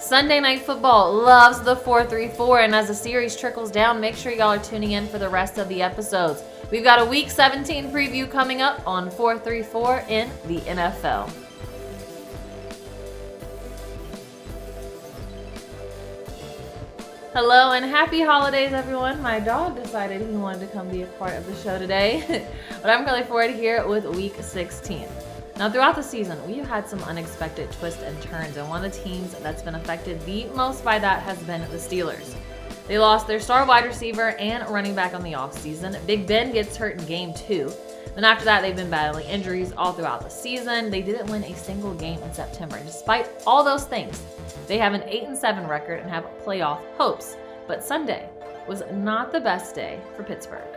Sunday Night Football loves the 4-3-4, and as the series trickles down, make sure y'all are tuning in for the rest of the episodes. We've got a Week 17 preview coming up on 4-3-4 in the NFL. Hello and happy holidays, everyone. My dog decided he wanted to come be a part of the show today, but I'm really forward to here with Week 16. Now, throughout the season, we've had some unexpected twists and turns, and one of the teams that's been affected the most by that has been the Steelers. They lost their star wide receiver and running back on the offseason. Big Ben gets hurt in Game 2. Then after that, they've been battling injuries all throughout the season. They didn't win a single game in September. And despite all those things, they have an 8-7 record and have playoff hopes. But Sunday was not the best day for Pittsburgh.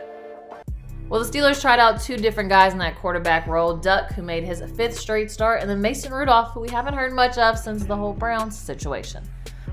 Well, the Steelers tried out two different guys in that quarterback role. Duck, who made his 5th straight start, and then Mason Rudolph, who we haven't heard much of since the whole Browns situation.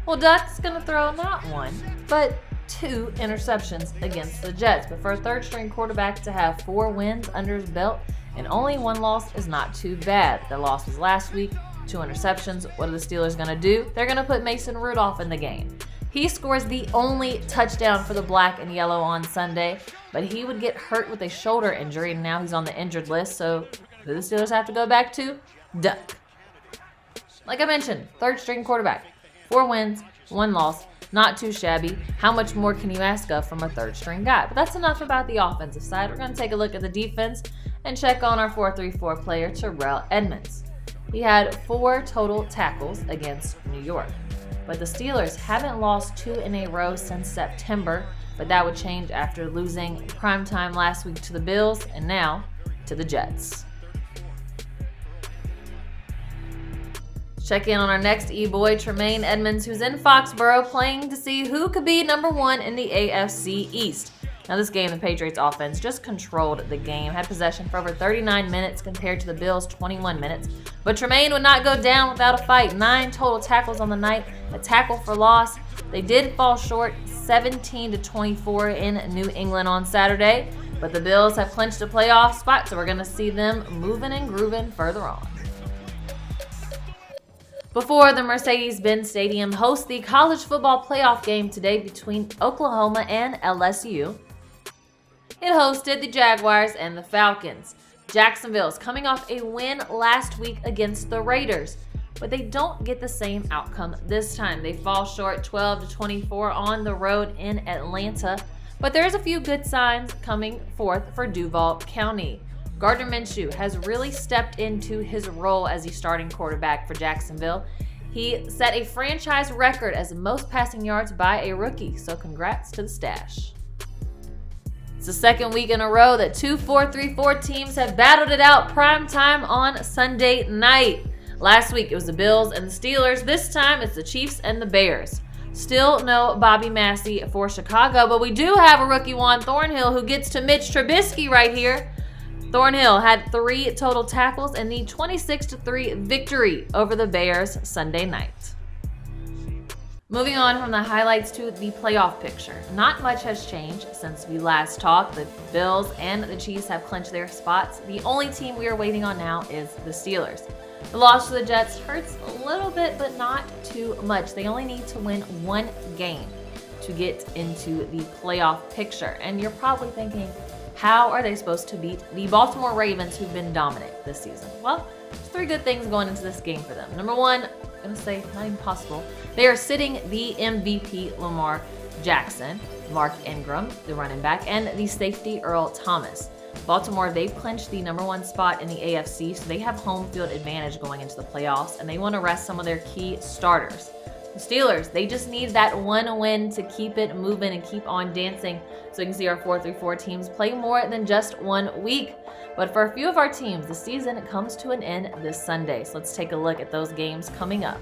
Well, Duck's going to throw not 1, but 2 interceptions against the Jets. But for a third-string quarterback to have 4 wins under his belt and only 1 loss is not too bad. The loss was last week, 2 interceptions. What are the Steelers going to do? They're going to put Mason Rudolph in the game. He scores the only touchdown for the black and yellow on Sunday, but he would get hurt with a shoulder injury, and now he's on the injured list. So who do the Steelers have to go back to? Duck. Like I mentioned, third-string quarterback. 4 wins, 1 loss. Not too shabby. How much more can you ask of from a third-string guy? But that's enough about the offensive side. We're going to take a look at the defense and check on our 4-3-4 player, Tremaine Edmunds. He had 4 total tackles against New York. But the Steelers haven't lost 2 in a row since September, but that would change after losing primetime last week to the Bills and now to the Jets. Check in on our next E-boy, Tremaine Edmunds, who's in Foxborough playing to see who could be number 1 in the AFC East. Now, this game, the Patriots offense just controlled the game, had possession for over 39 minutes compared to the Bills' 21 minutes. But Tremaine would not go down without a fight. 9 total tackles on the night, a tackle for loss. They did fall short 17-24 in New England on Saturday, but the Bills have clinched a playoff spot, so we're going to see them moving and grooving further on. Before the Mercedes-Benz Stadium hosts the college football playoff game today between Oklahoma and LSU, it hosted the Jaguars and the Falcons. Jacksonville is coming off a win last week against the Raiders, but they don't get the same outcome this time. They fall short 12-24 on the road in Atlanta, but there's a few good signs coming forth for Duval County. Gardner Minshew has really stepped into his role as the starting quarterback for Jacksonville. He set a franchise record as the most passing yards by a rookie, so congrats to the stash. It's the second week in a row that 2 4-3-4 teams have battled it out primetime on Sunday night. Last week it was the Bills and the Steelers. This time it's the Chiefs and the Bears. Still no Bobby Massie for Chicago, but we do have a rookie Juan Thornhill who gets to Mitch Trubisky right here. Thornhill had 3 total tackles in the 26-3 victory over the Bears Sunday night. Moving on from the highlights to the playoff picture. Not much has changed since we last talked. The Bills and the Chiefs have clinched their spots. The only team we are waiting on now is the Steelers. The loss to the Jets hurts a little bit, but not too much. They only need to win 1 game to get into the playoff picture. And you're probably thinking, how are they supposed to beat the Baltimore Ravens, who've been dominant this season? Well, there's 3 good things going into this game for them. Number 1, I'm going to say not even possible. They are sitting the MVP Lamar Jackson, Mark Ingram, the running back, and the safety Earl Thomas. Baltimore, they've clinched the number 1 spot in the AFC, so they have home field advantage going into the playoffs, and they want to rest some of their key starters. The Steelers, they just need that 1 win to keep it moving and keep on dancing, so you can see our 4-3-4 teams play more than just 1 week. But for a few of our teams, the season comes to an end this Sunday. So let's take a look at those games coming up.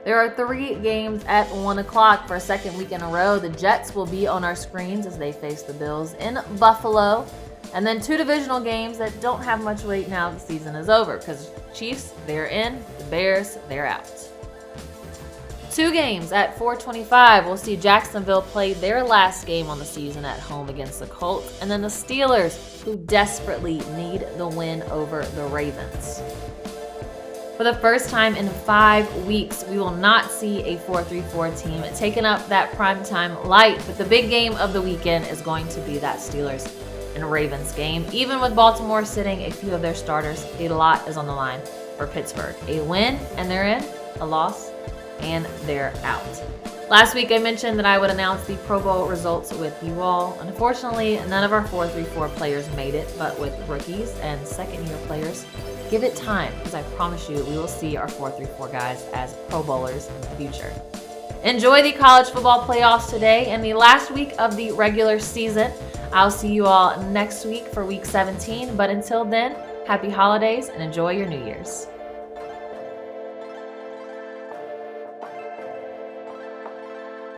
There are 3 games at 1 o'clock for a second week in a row. The Jets will be on our screens as they face the Bills in Buffalo. And then 2 divisional games that don't have much weight now the season is over, because Chiefs, they're in, the Bears, they're out. 2 games at 4:25. We'll see Jacksonville play their last game on the season at home against the Colts, and then the Steelers, who desperately need the win over the Ravens. For the first time in 5 weeks, we will not see a 4-3-4 team taking up that primetime light, but the big game of the weekend is going to be that Steelers and Ravens game. Even with Baltimore sitting a few of their starters, a lot is on the line for Pittsburgh. A win and they're in, a loss and they're out. Last week I mentioned that I would announce the Pro Bowl results with you all. Unfortunately, none of our 4-3-4 players made it, but with rookies and second-year players, give it time, because I promise you we will see our 4-3-4 guys as Pro Bowlers in the future. Enjoy the college football playoffs today and the last week of the regular season. I'll see you all next week for week 17, but until then, happy holidays and enjoy your New Year's.